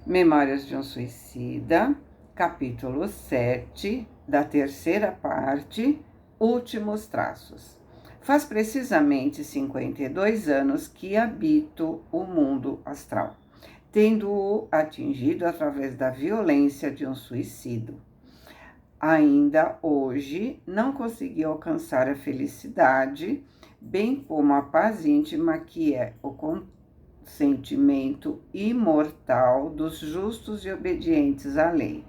Memórias de um Suicida, capítulo 7, da terceira parte, Últimos Traços. Faz precisamente 52 anos que habito o mundo astral, tendo-o atingido através da violência de um suicídio. Ainda hoje não consegui alcançar a felicidade, bem como a paz íntima que é o sentimento imortal dos justos e obedientes à lei.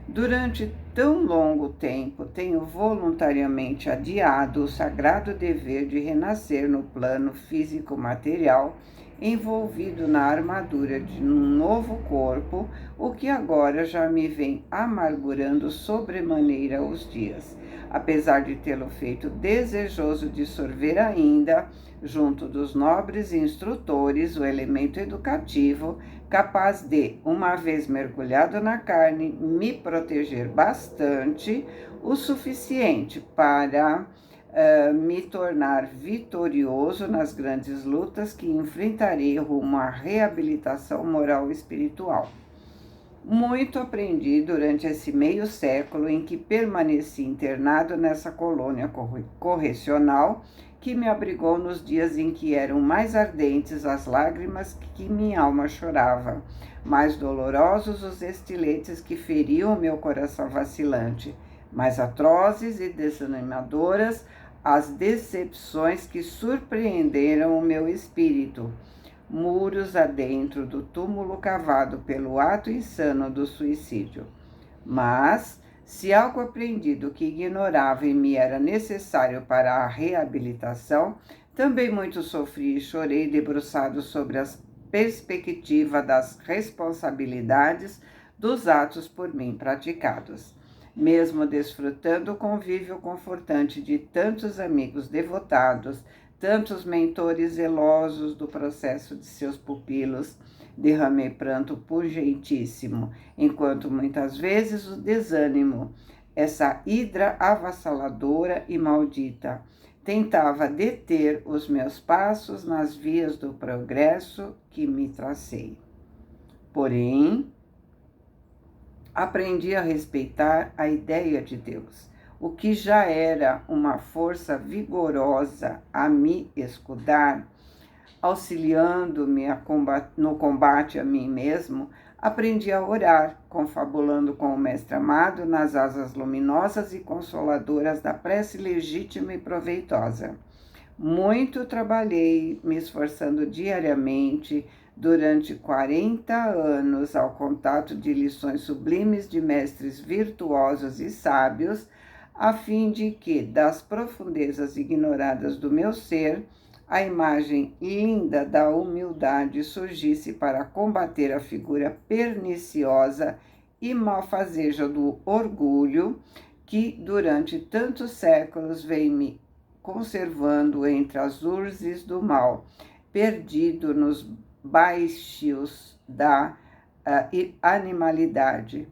Durante tão longo tempo, tenho voluntariamente adiado o sagrado dever de renascer no plano físico-material, envolvido na armadura de um novo corpo, o que agora já me vem amargurando sobremaneira os dias, apesar de tê-lo feito desejoso de sorver ainda, junto dos nobres instrutores, o elemento educativo, capaz de, uma vez mergulhado na carne, me proteger bastante, o suficiente para me tornar vitorioso nas grandes lutas que enfrentarei rumo à reabilitação moral e espiritual. Muito aprendi durante esse meio século em que permaneci internado nessa colônia correcional que me abrigou nos dias em que eram mais ardentes as lágrimas que minha alma chorava, mais dolorosos os estiletes que feriam meu coração vacilante, mais atrozes e desanimadoras as decepções que surpreenderam o meu espírito, muros adentro do túmulo cavado pelo ato insano do suicídio. Mas, se algo aprendido que ignorava e me era necessário para a reabilitação, também muito sofri e chorei debruçado sobre a perspectiva das responsabilidades dos atos por mim praticados. Mesmo desfrutando o convívio confortante de tantos amigos devotados, tantos mentores zelosos do processo de seus pupilos, derramei pranto pungentíssimo, enquanto muitas vezes o desânimo, essa hidra avassaladora e maldita, tentava deter os meus passos nas vias do progresso que me tracei. Porém, aprendi a respeitar a ideia de Deus, o que já era uma força vigorosa a me escudar, auxiliando-me no combate a mim mesmo. Aprendi a orar, confabulando com o Mestre amado nas asas luminosas e consoladoras da prece legítima e proveitosa. Muito trabalhei, me esforçando diariamente, durante 40 anos, ao contato de lições sublimes de mestres virtuosos e sábios, a fim de que, das profundezas ignoradas do meu ser, a imagem linda da humildade surgisse para combater a figura perniciosa e malfazeja do orgulho que, durante tantos séculos, vem me conservando entre as urzes do mal, perdido nos baixios da animalidade.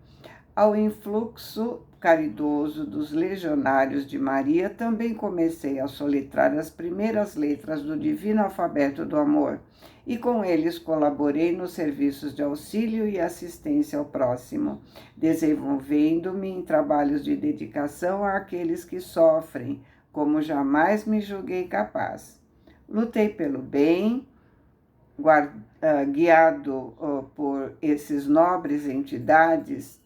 Ao influxo caridoso dos legionários de Maria, também comecei a soletrar as primeiras letras do divino alfabeto do amor, e com eles colaborei nos serviços de auxílio e assistência ao próximo, desenvolvendo-me em trabalhos de dedicação àqueles que sofrem, como jamais me julguei capaz. Lutei pelo bem, guiado por esses nobres entidades,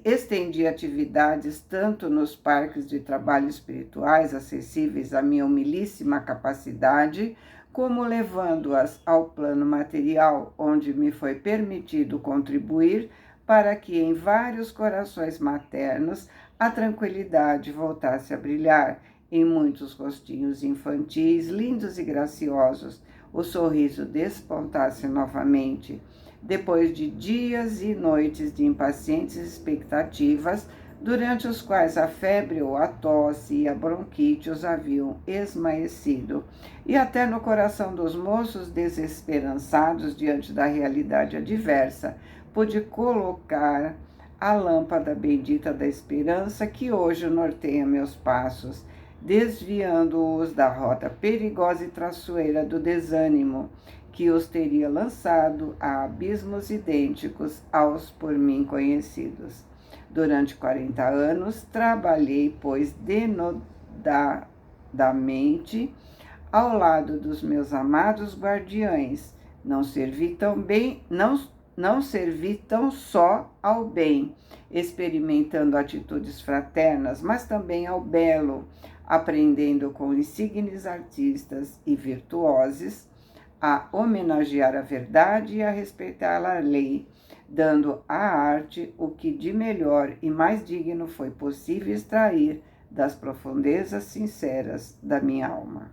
estendi atividades tanto nos parques de trabalho espirituais acessíveis à minha humilíssima capacidade, como levando-as ao plano material, onde me foi permitido contribuir para que em vários corações maternos a tranquilidade voltasse a brilhar, em muitos rostinhos infantis, lindos e graciosos, o sorriso despontasse novamente, depois de dias e noites de impacientes expectativas, durante os quais a febre ou a tosse e a bronquite os haviam esmaecido, e até no coração dos moços desesperançados diante da realidade adversa, pude colocar a lâmpada bendita da esperança que hoje norteia meus passos, desviando-os da rota perigosa e traiçoeira do desânimo, que os teria lançado a abismos idênticos aos por mim conhecidos. Durante 40 anos, trabalhei, pois, denodadamente ao lado dos meus amados guardiães. Não servi tão só ao bem, experimentando atitudes fraternas, mas também ao belo, aprendendo com insignes artistas e virtuosos a homenagear a verdade e a respeitar a lei, dando à arte o que de melhor e mais digno foi possível extrair das profundezas sinceras da minha alma.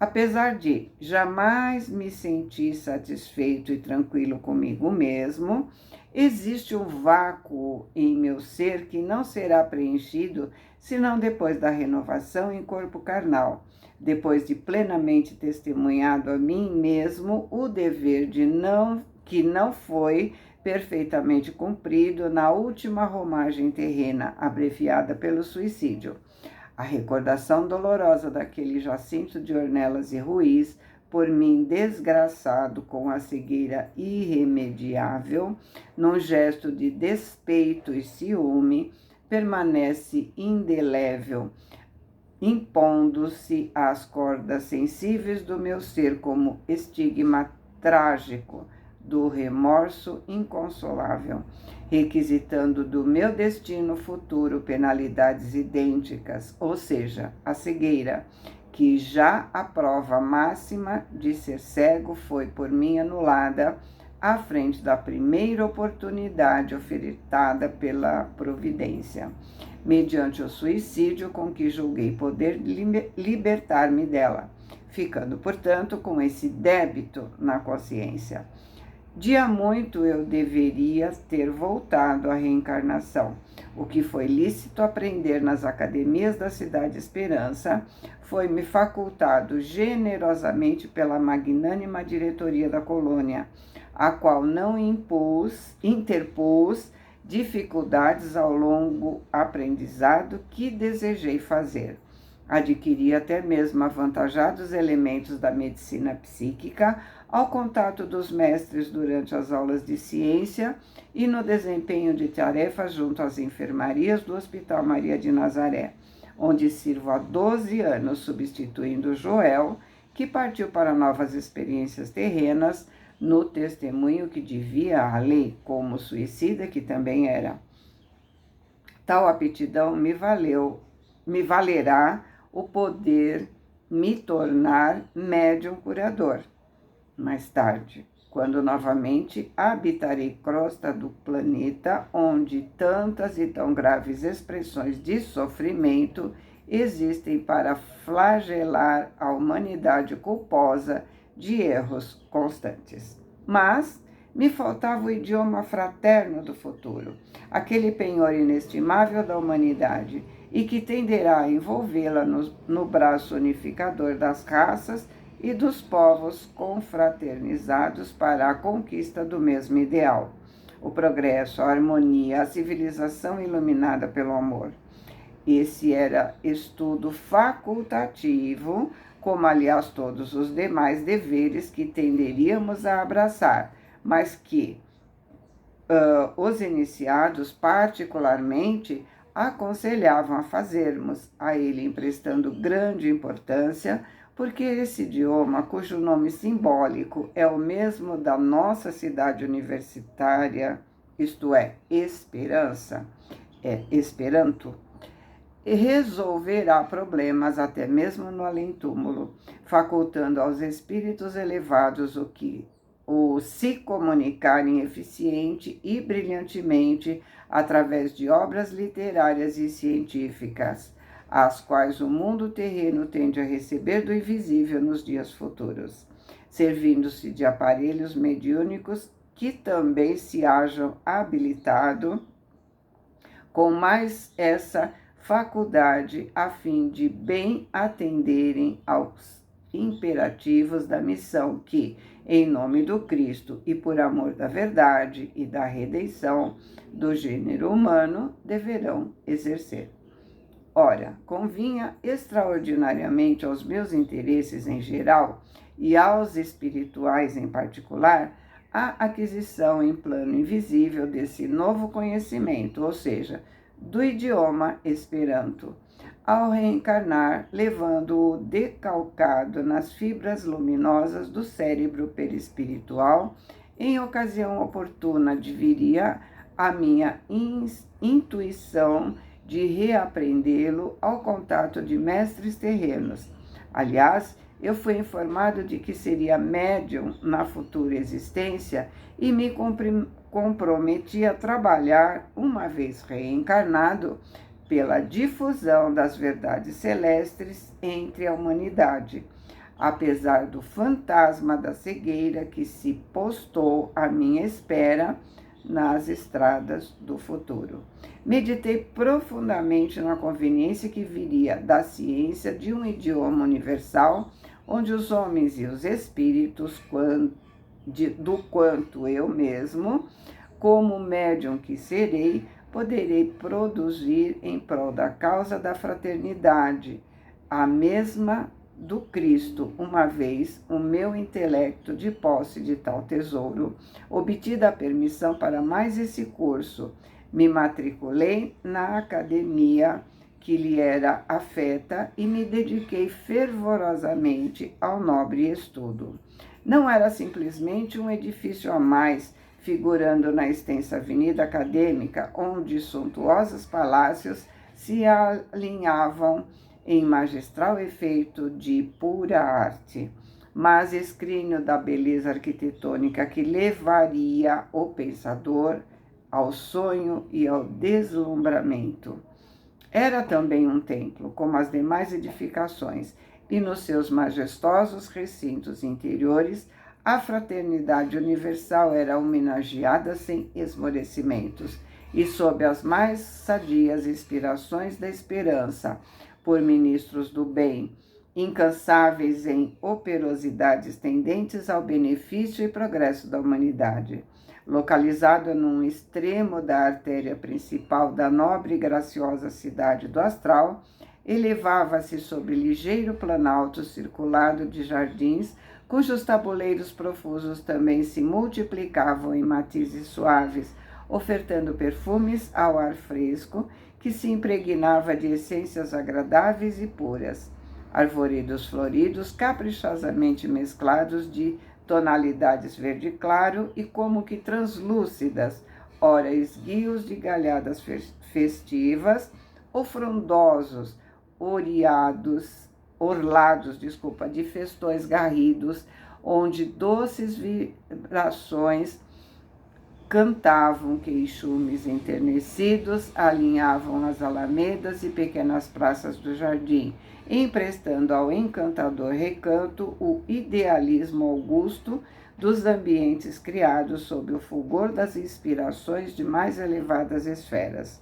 Apesar de jamais me sentir satisfeito e tranquilo comigo mesmo, existe um vácuo em meu ser que não será preenchido senão depois da renovação em corpo carnal, depois de plenamente testemunhado a mim mesmo o dever que não foi perfeitamente cumprido na última romagem terrena, abreviada pelo suicídio. A recordação dolorosa daquele Jacinto de Ornelas e Ruiz, por mim desgraçado com a cegueira irremediável, num gesto de despeito e ciúme, permanece indelével, impondo-se às cordas sensíveis do meu ser como estigma trágico do remorso inconsolável, requisitando do meu destino futuro penalidades idênticas, ou seja, a cegueira, que já a prova máxima de ser cego foi por mim anulada à frente da primeira oportunidade ofertada pela providência, mediante o suicídio com que julguei poder libertar-me dela, ficando, portanto, com esse débito na consciência. De há muito eu deveria ter voltado à reencarnação. O que foi lícito aprender nas academias da Cidade Esperança foi-me facultado generosamente pela magnânima diretoria da colônia, a qual não interpôs dificuldades ao longo aprendizado que desejei fazer. Adquiri até mesmo avantajados elementos da medicina psíquica ao contato dos mestres durante as aulas de ciência e no desempenho de tarefas junto às enfermarias do Hospital Maria de Nazaré, onde sirvo há 12 anos substituindo Joel, que partiu para novas experiências terrenas, no testemunho que devia à lei como suicida que também era. Tal aptidão me valerá o poder me tornar médium curador. Mais tarde, quando novamente habitarei crosta do planeta onde tantas e tão graves expressões de sofrimento existem para flagelar a humanidade culposa de erros constantes. Mas me faltava o idioma fraterno do futuro, aquele penhor inestimável da humanidade e que tenderá a envolvê-la no braço unificador das raças e dos povos confraternizados para a conquista do mesmo ideal, o progresso, a harmonia, a civilização iluminada pelo amor. Esse era estudo facultativo, como aliás todos os demais deveres que tenderíamos a abraçar, mas que os iniciados particularmente aconselhavam a fazermos, a ele emprestando grande importância, porque esse idioma, cujo nome simbólico é o mesmo da nossa cidade universitária, isto é, Esperança, Esperanto, resolverá problemas até mesmo no além-túmulo, facultando aos espíritos elevados o se comunicarem eficiente e brilhantemente através de obras literárias e científicas, as quais o mundo terreno tende a receber do invisível nos dias futuros, servindo-se de aparelhos mediúnicos que também se hajam habilitado com mais essa faculdade a fim de bem atenderem aos imperativos da missão que, em nome do Cristo e por amor da verdade e da redenção do gênero humano, deverão exercer. Ora, convinha extraordinariamente aos meus interesses em geral e aos espirituais em particular, a aquisição em plano invisível desse novo conhecimento, ou seja, do idioma Esperanto, ao reencarnar, levando-o decalcado nas fibras luminosas do cérebro perispiritual. Em ocasião oportuna, viria a minha intuição de reaprendê-lo ao contato de mestres terrenos. Aliás, eu fui informado de que seria médium na futura existência e me comprometi a trabalhar, uma vez reencarnado, pela difusão das verdades celestes entre a humanidade, apesar do fantasma da cegueira que se postou à minha espera nas estradas do futuro. Meditei profundamente na conveniência que viria da ciência de um idioma universal, onde os homens e os espíritos, do quanto eu mesmo, como médium que serei, poderei produzir em prol da causa da fraternidade, a mesma do Cristo, uma vez o meu intelecto de posse de tal tesouro. Obtida a permissão para mais esse curso, me matriculei na academia que lhe era afeta e me dediquei fervorosamente ao nobre estudo. Não era simplesmente um edifício a mais, figurando na extensa avenida acadêmica, onde suntuosos palácios se alinhavam em magistral efeito de pura arte, mas escrínio da beleza arquitetônica que levaria o pensador ao sonho e ao deslumbramento. Era também um templo, como as demais edificações, e nos seus majestosos recintos interiores, a fraternidade universal era homenageada sem esmorecimentos e sob as mais sadias inspirações da esperança, por ministros do bem, incansáveis em operosidades tendentes ao benefício e progresso da humanidade. Localizado num extremo da artéria principal da nobre e graciosa cidade do astral, elevava-se sobre ligeiro planalto circulado de jardins, cujos tabuleiros profusos também se multiplicavam em matizes suaves, ofertando perfumes ao ar fresco, que se impregnava de essências agradáveis e puras. Arvoredos floridos, caprichosamente mesclados de tonalidades verde claro e como que translúcidas, ora esguios de galhadas festivas, ou frondosos, orlados de festões garridos, onde doces vibrações cantavam, queixumes enternecidos alinhavam as alamedas e pequenas praças do jardim, emprestando ao encantador recanto o idealismo augusto dos ambientes criados sob o fulgor das inspirações de mais elevadas esferas.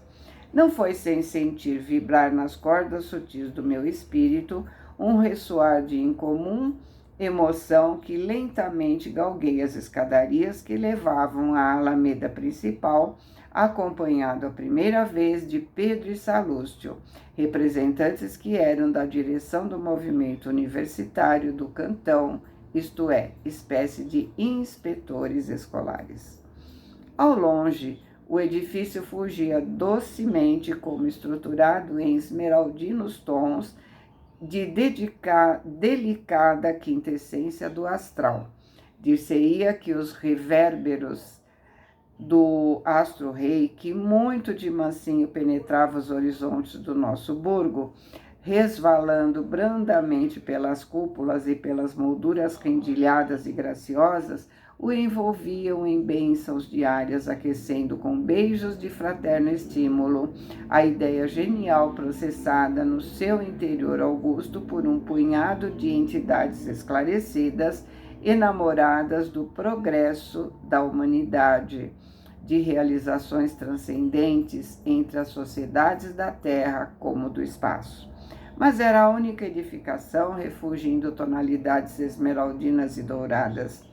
Não foi sem sentir vibrar nas cordas sutis do meu espírito um ressoar de incomum emoção que lentamente galguei as escadarias que levavam à alameda principal, acompanhado a primeira vez de Pedro e Salúcio, representantes que eram da direção do movimento universitário do cantão, isto é, espécie de inspetores escolares. Ao longe, o edifício fugia docemente como estruturado em esmeraldinos tons de delicada quintessência do astral. Dir-se-ia que os revérberos do astro-rei, que muito de mansinho penetrava os horizontes do nosso burgo, resvalando brandamente pelas cúpulas e pelas molduras rendilhadas e graciosas, o envolviam em bênçãos diárias, aquecendo com beijos de fraterno estímulo a ideia genial processada no seu interior augusto por um punhado de entidades esclarecidas, enamoradas do progresso da humanidade, de realizações transcendentes entre as sociedades da terra como do espaço. Mas era a única edificação refugindo tonalidades esmeraldinas e douradas,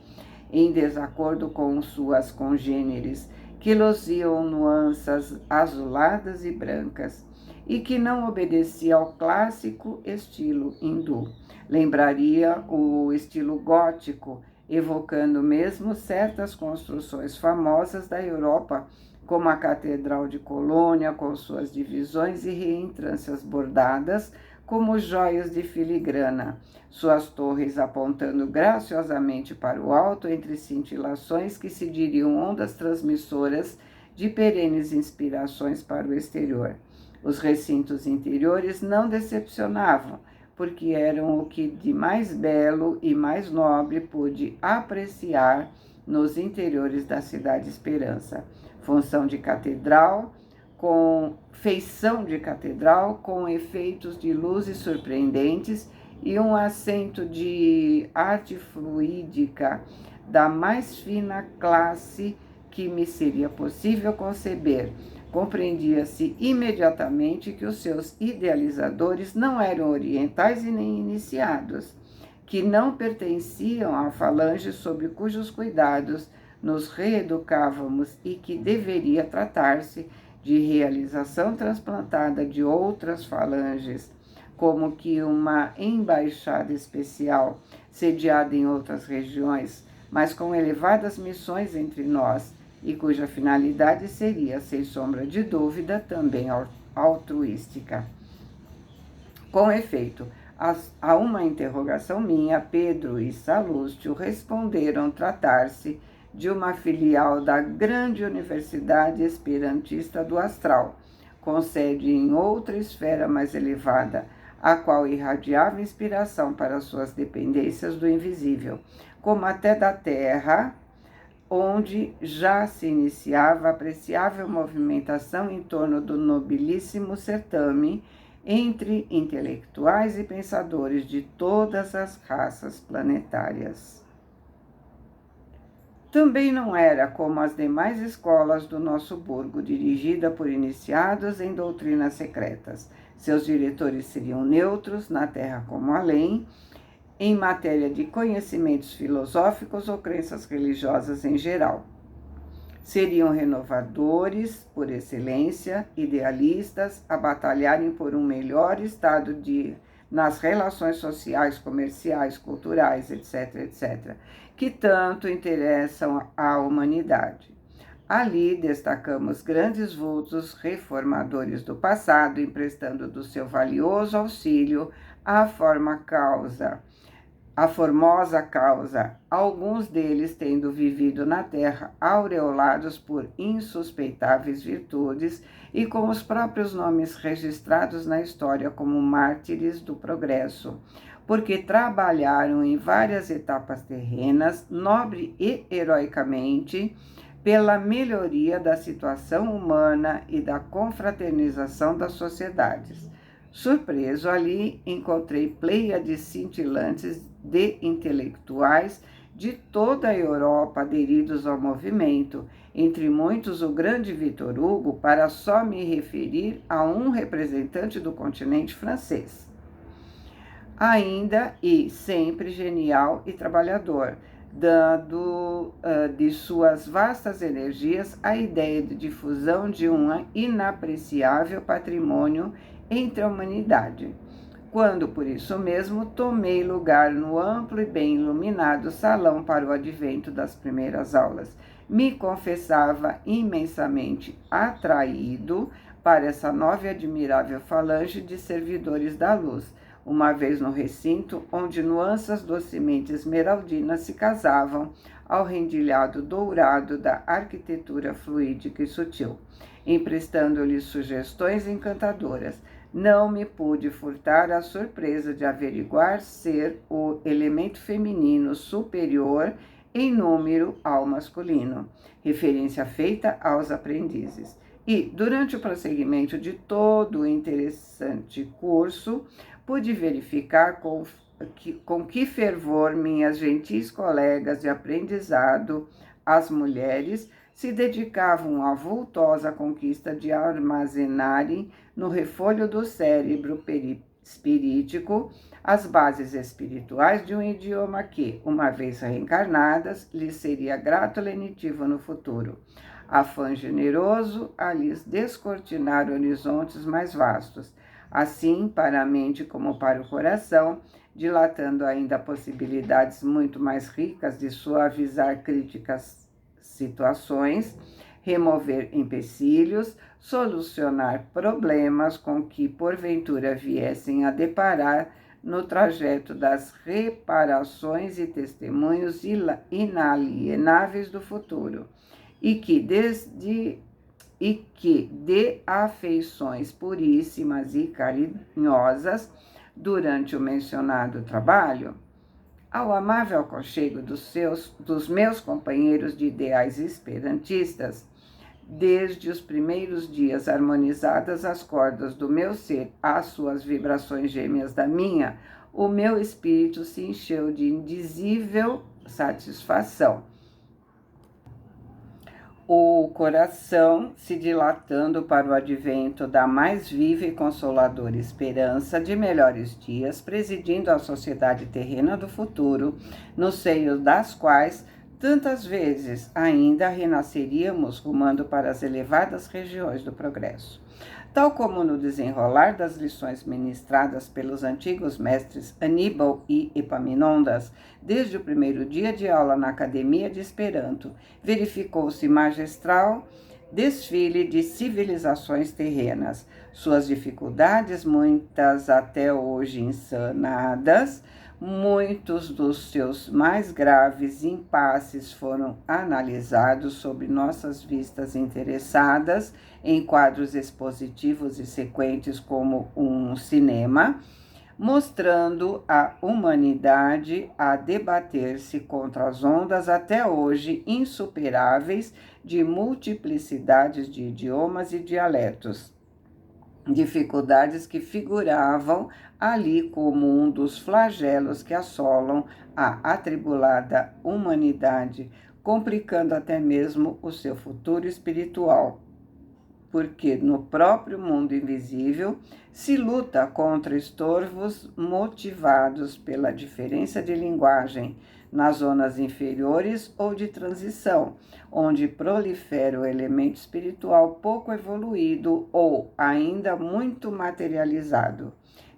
em desacordo com suas congêneres, que luziam nuances azuladas e brancas. e que não obedecia ao clássico estilo hindu. Lembraria o estilo gótico, evocando mesmo certas construções famosas da Europa, como a Catedral de Colônia, com suas divisões e reentrâncias bordadas como joias de filigrana, suas torres apontando graciosamente para o alto entre cintilações que se diriam ondas transmissoras de perenes inspirações para o exterior. Os recintos interiores não decepcionavam, porque eram o que de mais belo e mais nobre pude apreciar nos interiores da Cidade Esperança. Função de catedral, com feição de catedral, com efeitos de luzes surpreendentes e um acento de arte fluídica da mais fina classe que me seria possível conceber. Compreendia-se imediatamente que os seus idealizadores não eram orientais e nem iniciados, que não pertenciam à falange sob cujos cuidados nos reeducávamos e que deveria tratar-se de realização transplantada de outras falanges, como que uma embaixada especial sediada em outras regiões, mas com elevadas missões entre nós, e cuja finalidade seria, sem sombra de dúvida, também altruística. Com efeito, a uma interrogação minha, Pedro e Salúcio responderam tratar-se de uma filial da grande Universidade Esperantista do Astral, com sede em outra esfera mais elevada, a qual irradiava inspiração para suas dependências do invisível, como até da terra, onde já se iniciava apreciável movimentação em torno do nobilíssimo certame entre intelectuais e pensadores de todas as raças planetárias. Também não era como as demais escolas do nosso burgo, dirigida por iniciados em doutrinas secretas. Seus diretores seriam neutros, na terra como além, em matéria de conhecimentos filosóficos ou crenças religiosas em geral. Seriam renovadores por excelência, idealistas, a batalharem por um melhor estado nas relações sociais, comerciais, culturais, etc., que tanto interessam à humanidade. Ali destacamos grandes vultos reformadores do passado, emprestando do seu valioso auxílio à formosa causa, alguns deles tendo vivido na terra aureolados por insuspeitáveis virtudes e com os próprios nomes registrados na história como mártires do progresso, porque trabalharam em várias etapas terrenas, nobre e heroicamente, pela melhoria da situação humana e da confraternização das sociedades. Surpreso ali, encontrei pleiades cintilantes de intelectuais de toda a Europa aderidos ao movimento, entre muitos o grande Victor Hugo, para só me referir a um representante do continente francês. Ainda e sempre genial e trabalhador, dando de suas vastas energias a ideia de difusão de um inapreciável patrimônio entre a humanidade. Quando, por isso mesmo, tomei lugar no amplo e bem iluminado salão para o advento das primeiras aulas, me confessava imensamente atraído para essa nova e admirável falange de servidores da luz, uma vez no recinto onde nuances docemente esmeraldinas se casavam ao rendilhado dourado da arquitetura fluídica e sutil, emprestando-lhe sugestões encantadoras. Não me pude furtar a surpresa de averiguar ser o elemento feminino superior em número ao masculino, referência feita aos aprendizes. E, durante o prosseguimento de todo o interessante curso, pude verificar com que fervor minhas gentis colegas de aprendizado, as mulheres, se dedicavam à vultosa conquista de armazenarem no refolho do cérebro perispirítico as bases espirituais de um idioma que, uma vez reencarnadas, lhes seria grato lenitivo no futuro. Afã generoso a lhes descortinar horizontes mais vastos, assim para a mente como para o coração, dilatando ainda possibilidades muito mais ricas de suavizar críticas situações, remover empecilhos, solucionar problemas com que porventura viessem a deparar no trajeto das reparações e testemunhos inalienáveis do futuro, e que de afeições puríssimas e carinhosas durante o mencionado trabalho, ao amável aconchego dos meus companheiros de ideais esperantistas, desde os primeiros dias harmonizadas as cordas do meu ser às suas vibrações gêmeas da minha, o meu espírito se encheu de indizível satisfação. O coração se dilatando para o advento da mais viva e consoladora esperança de melhores dias, presidindo a sociedade terrena do futuro, no seio das quais tantas vezes ainda renasceríamos rumando para as elevadas regiões do progresso. Tal como no desenrolar das lições ministradas pelos antigos mestres Aníbal e Epaminondas, desde o primeiro dia de aula na Academia de Esperanto, verificou-se magistral desfile de civilizações terrenas. Suas dificuldades, muitas até hoje insanadas, muitos dos seus mais graves impasses foram analisados sob nossas vistas interessadas em quadros expositivos e sequentes como um cinema, mostrando a humanidade a debater-se contra as ondas até hoje insuperáveis de multiplicidades de idiomas e dialetos. Dificuldades que figuravam ali como um dos flagelos que assolam a atribulada humanidade, complicando até mesmo o seu futuro espiritual. Porque no próprio mundo invisível se luta contra estorvos motivados pela diferença de linguagem nas zonas inferiores ou de transição, onde prolifera o elemento espiritual pouco evoluído ou ainda muito materializado.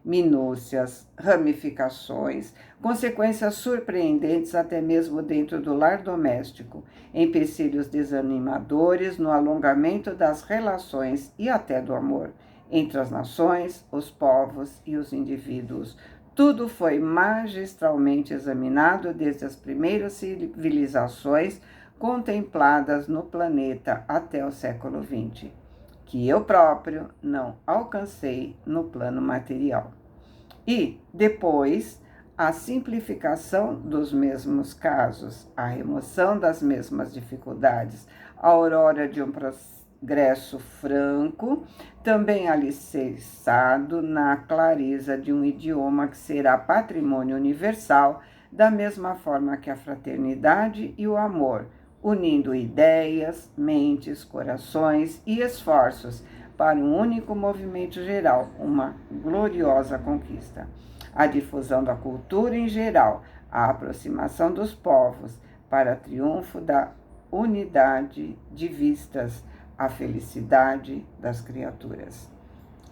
Minúcias, ramificações, consequências surpreendentes até mesmo dentro do lar doméstico, empecilhos desanimadores no alongamento das relações e até do amor entre as nações, os povos e os indivíduos. Tudo foi magistralmente examinado desde as primeiras civilizações contempladas no planeta até o século XX, que eu próprio não alcancei no plano material. E, depois, a simplificação dos mesmos casos, a remoção das mesmas dificuldades, a aurora de um progresso franco, também alicerçado na clareza de um idioma que será patrimônio universal, da mesma forma que a fraternidade e o amor, unindo ideias, mentes, corações e esforços para um único movimento geral, uma gloriosa conquista. A difusão da cultura em geral, a aproximação dos povos para triunfo da unidade de vistas, a felicidade das criaturas.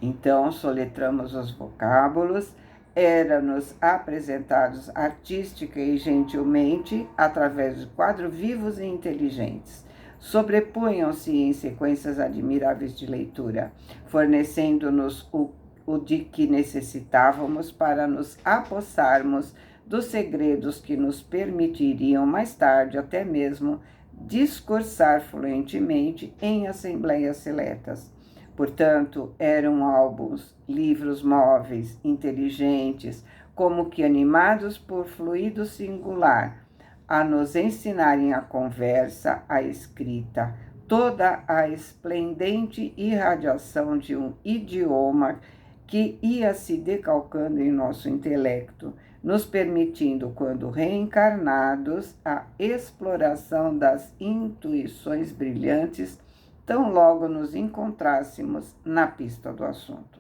Então, soletramos os vocábulos, eram-nos apresentados artística e gentilmente através de quadros vivos e inteligentes. Sobrepunham-se em sequências admiráveis de leitura, fornecendo-nos o de que necessitávamos para nos apossarmos dos segredos que nos permitiriam mais tarde até mesmo discursar fluentemente em assembleias seletas. Portanto, eram álbuns, livros móveis, inteligentes, como que animados por fluido singular, a nos ensinarem a conversa, a escrita, toda a esplendente irradiação de um idioma que ia se decalcando em nosso intelecto, nos permitindo, quando reencarnados, a exploração das intuições brilhantes, tão logo nos encontrássemos na pista do assunto.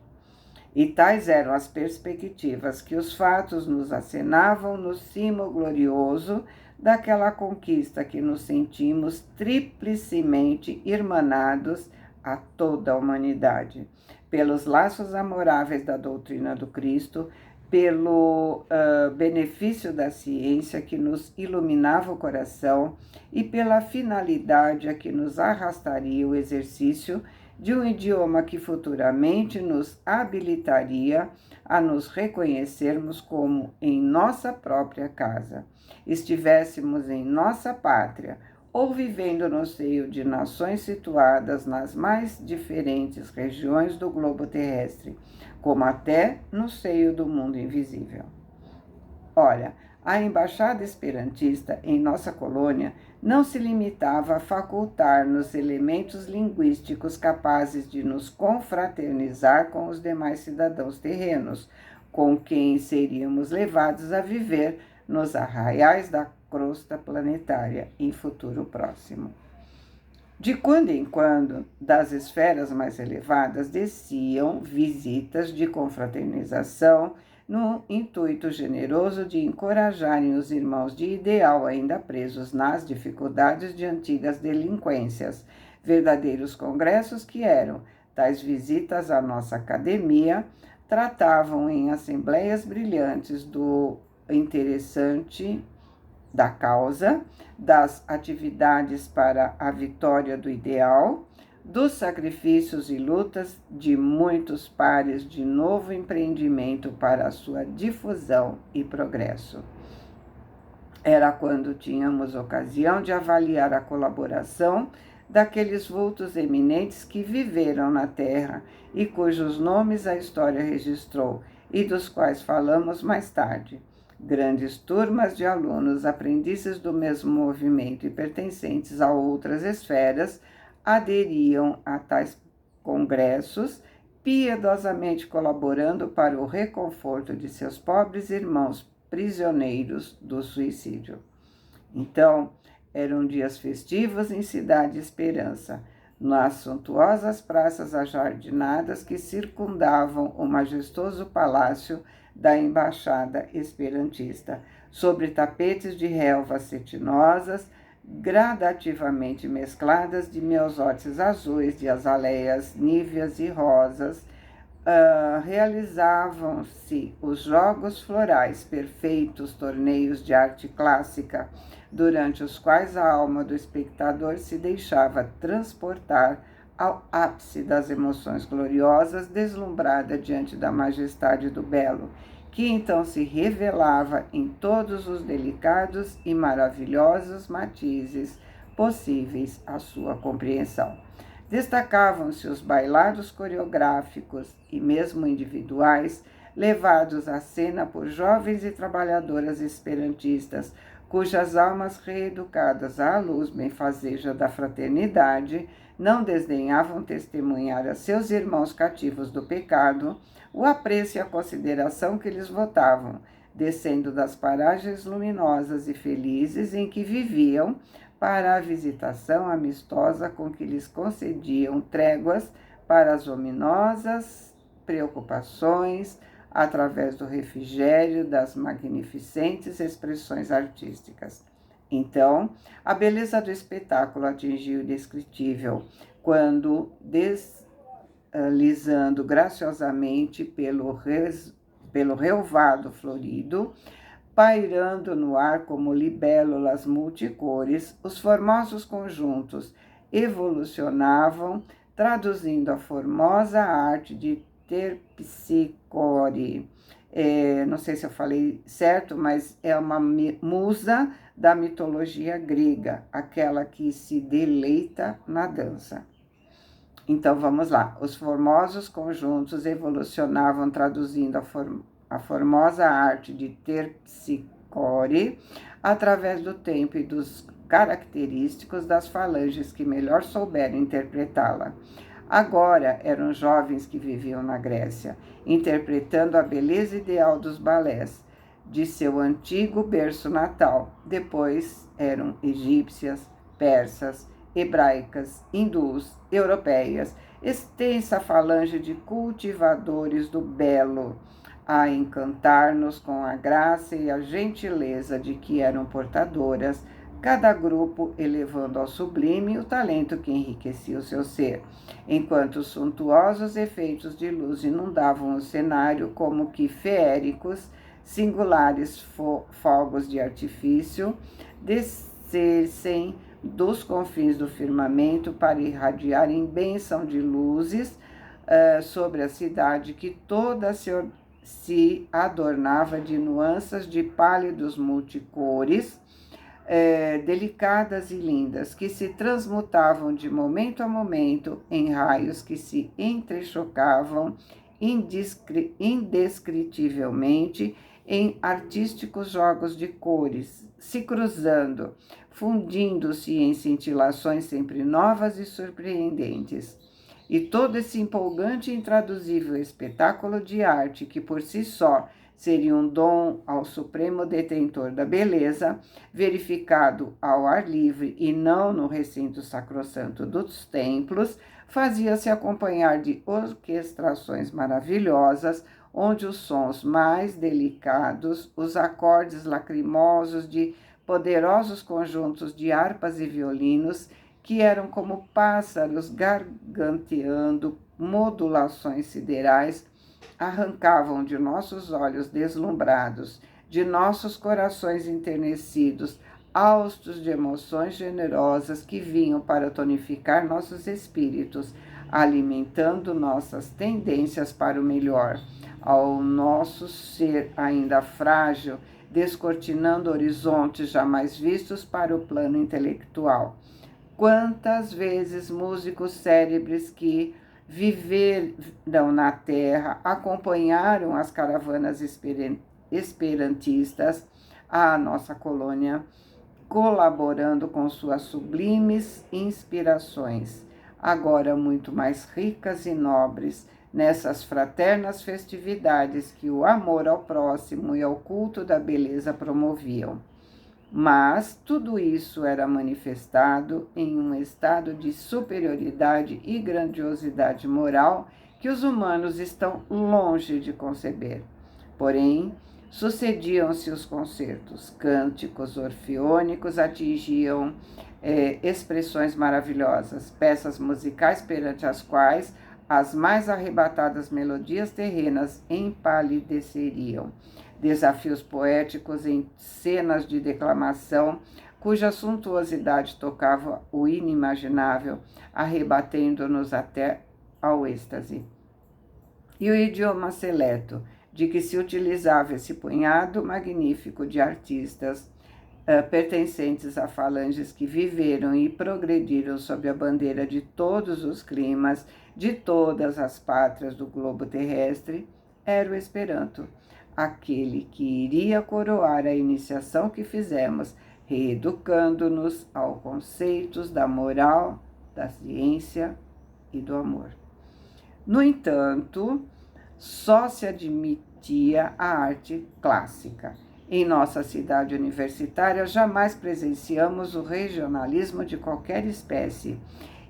E tais eram as perspectivas que os fatos nos acenavam no cimo glorioso daquela conquista que nos sentimos triplicemente irmanados a toda a humanidade, pelos laços amoráveis da doutrina do Cristo, pelo benefício da ciência que nos iluminava o coração e pela finalidade a que nos arrastaria o exercício de um idioma que futuramente nos habilitaria a nos reconhecermos como em nossa própria casa, estivéssemos em nossa pátria ou vivendo no seio de nações situadas nas mais diferentes regiões do globo terrestre, como até no seio do mundo invisível. Ora, a embaixada esperantista em nossa colônia não se limitava a facultar-nos elementos linguísticos capazes de nos confraternizar com os demais cidadãos terrenos, com quem seríamos levados a viver nos arraiais da crosta planetária em futuro próximo. De quando em quando, das esferas mais elevadas desciam visitas de confraternização no intuito generoso de encorajarem os irmãos de ideal ainda presos nas dificuldades de antigas delinquências, verdadeiros congressos que eram. Tais visitas à nossa academia tratavam em assembleias brilhantes do interessante da causa, das atividades para a vitória do ideal, dos sacrifícios e lutas de muitos pares de novo empreendimento para a sua difusão e progresso. Era quando tínhamos ocasião de avaliar a colaboração daqueles vultos eminentes que viveram na Terra e cujos nomes a história registrou e dos quais falamos mais tarde. Grandes turmas de alunos, aprendizes do mesmo movimento e pertencentes a outras esferas, aderiam a tais congressos, piedosamente colaborando para o reconforto de seus pobres irmãos prisioneiros do suicídio. Então, eram dias festivos em Cidade Esperança, nas suntuosas praças ajardinadas que circundavam o majestoso palácio da Embaixada Esperantista, sobre tapetes de relvas cetinosas, gradativamente mescladas de miosótis azuis, de azaleias níveas e rosas, realizavam-se os jogos florais, perfeitos torneios de arte clássica, durante os quais a alma do espectador se deixava transportar ao ápice das emoções gloriosas, deslumbrada diante da majestade do belo, que então se revelava em todos os delicados e maravilhosos matizes possíveis à sua compreensão. Destacavam-se os bailados coreográficos e mesmo individuais, levados à cena por jovens e trabalhadoras esperantistas, cujas almas reeducadas à luz benfazeja da fraternidade não desdenhavam testemunhar a seus irmãos cativos do pecado o apreço e a consideração que lhes votavam, descendo das paragens luminosas e felizes em que viviam, para a visitação amistosa com que lhes concediam tréguas para as ominosas preocupações, através do refrigério das magnificentes expressões artísticas. Então, a beleza do espetáculo atingiu o indescritível, quando, deslizando graciosamente pelo relvado florido, pairando no ar como libélulas multicores, os formosos conjuntos evolucionavam, traduzindo a formosa arte de terpsicore. Não sei se eu falei certo, mas é uma musa da mitologia grega, aquela que se deleita na dança. Então, vamos lá. Os formosos conjuntos evolucionavam, traduzindo a formosa arte de terpsicore através do tempo e dos característicos das falanges que melhor souberam interpretá-la. Agora eram jovens que viviam na Grécia, interpretando a beleza ideal dos balés de seu antigo berço natal. Depois eram egípcias, persas, hebraicas, hindus, europeias, extensa falange de cultivadores do belo, a encantar-nos com a graça e a gentileza de que eram portadoras, cada grupo elevando ao sublime o talento que enriquecia o seu ser, enquanto os suntuosos efeitos de luz inundavam o cenário como que feéricos, singulares fogos de artifício descessem dos confins do firmamento para irradiarem bênção de luzes sobre a cidade que toda se adornava de nuances de pálidos multicores, delicadas e lindas, que se transmutavam de momento a momento em raios que se entrechocavam indescritivelmente em artísticos jogos de cores, se cruzando, fundindo-se em cintilações sempre novas e surpreendentes. E todo esse empolgante e intraduzível espetáculo de arte, que por si só seria um dom ao supremo detentor da beleza, verificado ao ar livre e não no recinto sacrossanto dos templos, fazia-se acompanhar de orquestrações maravilhosas, onde os sons mais delicados, os acordes lacrimosos de poderosos conjuntos de harpas e violinos, que eram como pássaros garganteando modulações siderais, arrancavam de nossos olhos deslumbrados, de nossos corações enternecidos, haustos de emoções generosas que vinham para tonificar nossos espíritos, alimentando nossas tendências para o melhor, ao nosso ser ainda frágil, descortinando horizontes jamais vistos para o plano intelectual. Quantas vezes músicos cérebres que viveram na terra acompanharam as caravanas esperantistas à nossa colônia, colaborando com suas sublimes inspirações, agora muito mais ricas e nobres, nessas fraternas festividades que o amor ao próximo e ao culto da beleza promoviam. Mas tudo isso era manifestado em um estado de superioridade e grandiosidade moral que os humanos estão longe de conceber. Porém, sucediam-se os concertos, cânticos orfeônicos atingiam expressões maravilhosas, peças musicais perante as quais as mais arrebatadas melodias terrenas empalideceriam, desafios poéticos em cenas de declamação, cuja suntuosidade tocava o inimaginável, arrebatendo-nos até ao êxtase. E o idioma seleto, de que se utilizava esse punhado magnífico de artistas, pertencentes a falanges que viveram e progrediram sob a bandeira de todos os climas, de todas as pátrias do globo terrestre, era o Esperanto, aquele que iria coroar a iniciação que fizemos, reeducando-nos aos conceitos da moral, da ciência e do amor. No entanto, só se admitia a arte clássica. Em nossa cidade universitária, jamais presenciamos o regionalismo de qualquer espécie.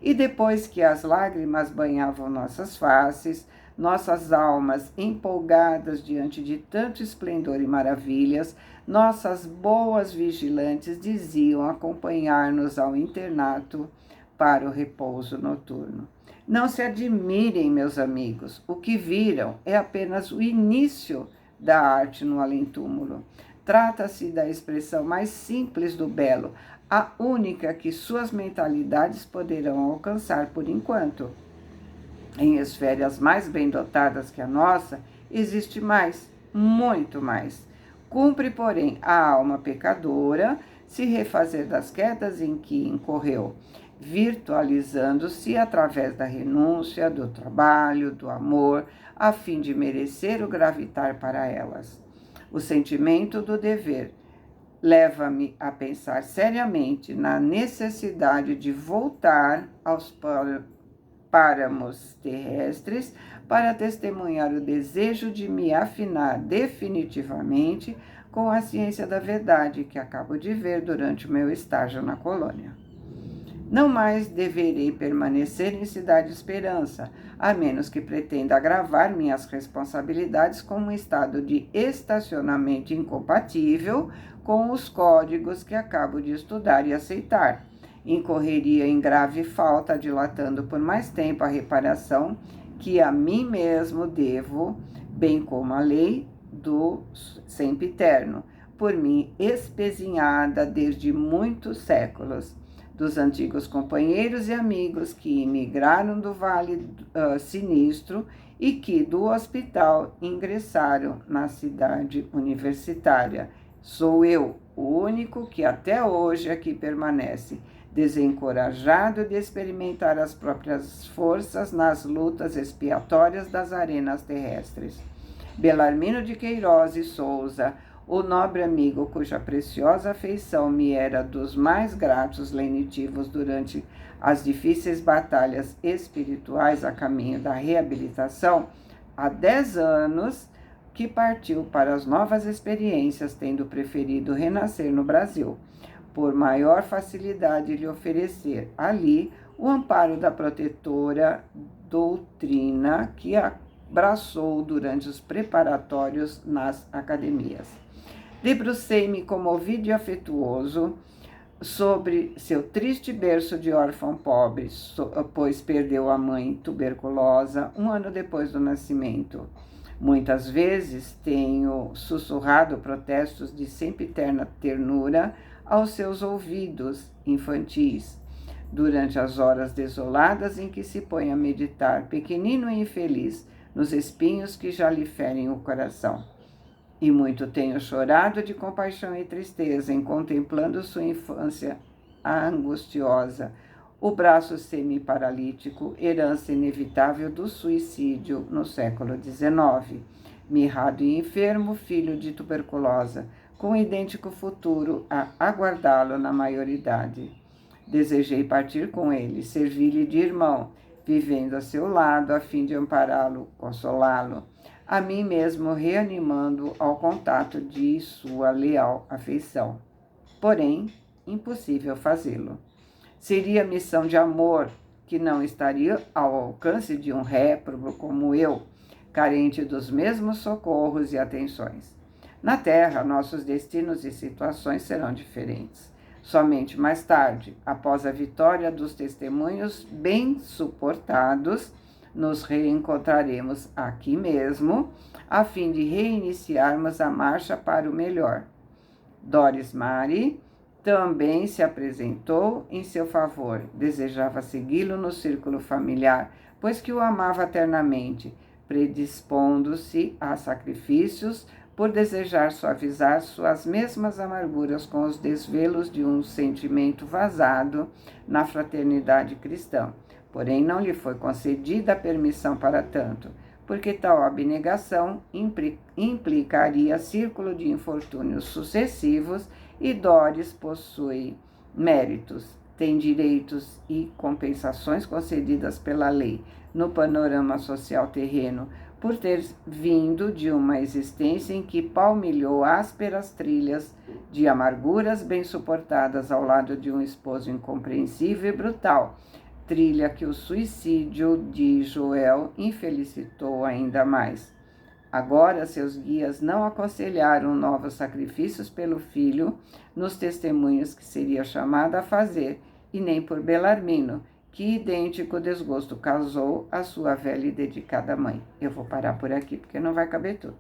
E depois que as lágrimas banhavam nossas faces, nossas almas empolgadas diante de tanto esplendor e maravilhas, nossas boas vigilantes diziam acompanhar-nos ao internato para o repouso noturno. Não se admirem, meus amigos, o que viram é apenas o início da arte no além-túmulo. Trata-se da expressão mais simples do belo, a única que suas mentalidades poderão alcançar por enquanto. Em esferas mais bem dotadas que a nossa, existe mais, muito mais. Cumpre, porém, a alma pecadora se refazer das quedas em que incorreu, virtualizando-se através da renúncia, do trabalho, do amor, a fim de merecer o gravitar para elas. O sentimento do dever leva-me a pensar seriamente na necessidade de voltar aos páramos terrestres para testemunhar o desejo de me afinar definitivamente com a ciência da verdade que acabo de ver durante o meu estágio na colônia. Não mais deverei permanecer em Cidade Esperança, a menos que pretenda agravar minhas responsabilidades com um estado de estacionamento incompatível com os códigos que acabo de estudar e aceitar. Incorreria em grave falta, dilatando por mais tempo a reparação que a mim mesmo devo, bem como a lei do sempiterno, por mim espezinhada desde muitos séculos, dos antigos companheiros e amigos que emigraram do Vale Sinistro e que do hospital ingressaram na cidade universitária. Sou eu, o único que até hoje aqui permanece, desencorajado de experimentar as próprias forças nas lutas expiatórias das arenas terrestres. Belarmino de Queiroz e Souza, o nobre amigo cuja preciosa afeição me era dos mais gratos lenitivos durante as difíceis batalhas espirituais a caminho da reabilitação, há 10 anos que partiu para as novas experiências, tendo preferido renascer no Brasil, por maior facilidade lhe oferecer ali o amparo da protetora doutrina que abraçou durante os preparatórios nas academias. Debrucei-me comovido e afetuoso sobre seu triste berço de órfão pobre, pois perdeu a mãe tuberculosa 1 ano depois do nascimento. Muitas vezes tenho sussurrado protestos de sempiterna ternura aos seus ouvidos infantis, durante as horas desoladas em que se põe a meditar, pequenino e infeliz, nos espinhos que já lhe ferem o coração. E muito tenho chorado de compaixão e tristeza em contemplando sua infância angustiosa, o braço semi-paralítico, herança inevitável do suicídio no século XIX, mirrado e enfermo, filho de tuberculosa, com idêntico futuro a aguardá-lo na maioridade. Desejei partir com ele, servir-lhe de irmão, vivendo a seu lado a fim de ampará-lo, consolá-lo, a mim mesmo reanimando ao contato de sua leal afeição. Porém, impossível fazê-lo. Seria missão de amor que não estaria ao alcance de um réprobo como eu, carente dos mesmos socorros e atenções. Na Terra, nossos destinos e situações serão diferentes. Somente mais tarde, após a vitória dos testemunhos bem suportados, nos reencontraremos aqui mesmo, a fim de reiniciarmos a marcha para o melhor. Doris Mari também se apresentou em seu favor. Desejava segui-lo no círculo familiar, pois que o amava eternamente, predispondo-se a sacrifícios por desejar suavizar suas mesmas amarguras com os desvelos de um sentimento vazado na fraternidade cristã. Porém, não lhe foi concedida a permissão para tanto, porque tal abnegação implicaria círculo de infortúnios sucessivos e Doris possui méritos, tem direitos e compensações concedidas pela lei no panorama social terreno, por ter vindo de uma existência em que palmilhou ásperas trilhas de amarguras bem suportadas ao lado de um esposo incompreensível e brutal, trilha que o suicídio de Joel infelicitou ainda mais. Agora seus guias não aconselharam novos sacrifícios pelo filho nos testemunhos que seria chamado a fazer, e nem por Belarmino, que idêntico desgosto causou a sua velha e dedicada mãe. Eu vou parar por aqui porque não vai caber tudo.